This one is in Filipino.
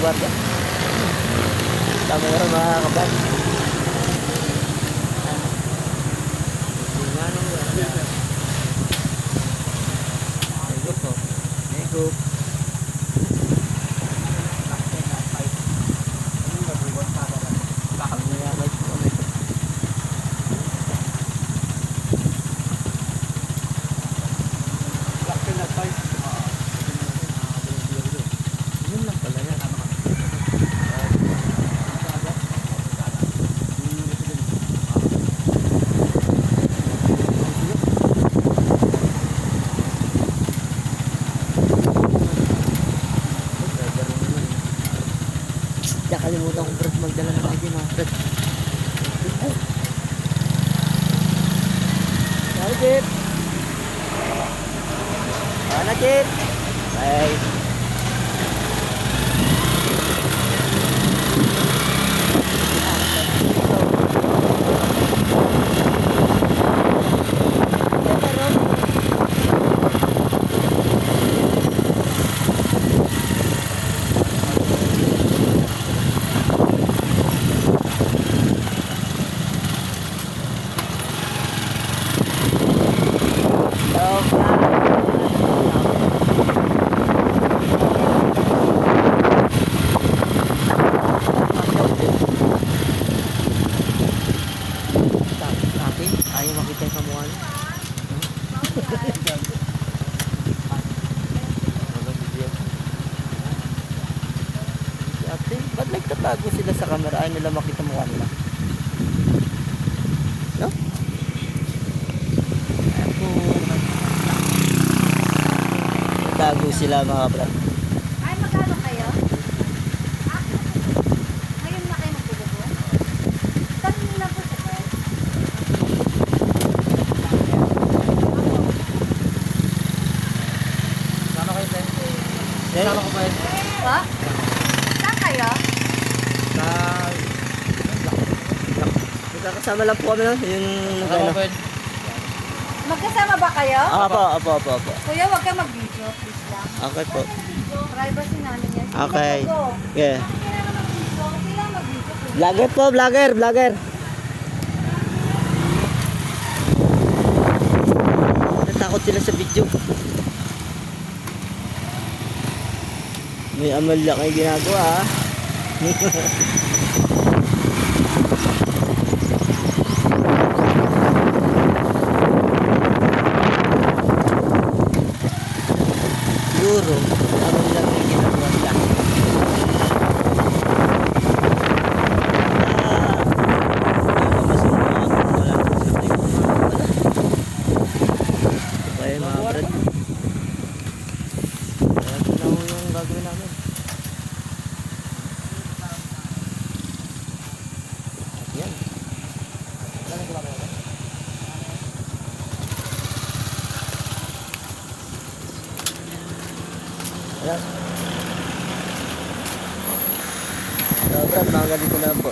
guardia. Tama yun mga kabrad. Negop. Kalimutan ko Brad magdala ng ID mga Brad. Ciao Chip. Mana Chip? Bye. Ayaw makita yung kamuha niya. Si ate, ba't nagtatago sila sa camera? Ayaw nila makita mukha nila. No? Ako. Nagtago sila mga brad. Ay, magkano kayo? Ngayon na kayo magbubuo? Tanong lang po sa guys. Kasama ko pa yun. Ha? Saan kayo? Kasama lang po kami no? Yung Magkasama ba kayo? Apo. Kuya, huwag kang mag-video, please lang. Okay po. Privacy namin yan. Okay. Yeah. Kailangan mag-video. Kailangan mag-video. please. Vlogger po, vlogger. Natakot sila sa video. May amalya kayo ginagawa ha. Siguro, amalya kayo ginagawa nila. Okay mga brad. Ito na yung gagawin namin. Yan. Ayan. So, brad, mga ganito na po.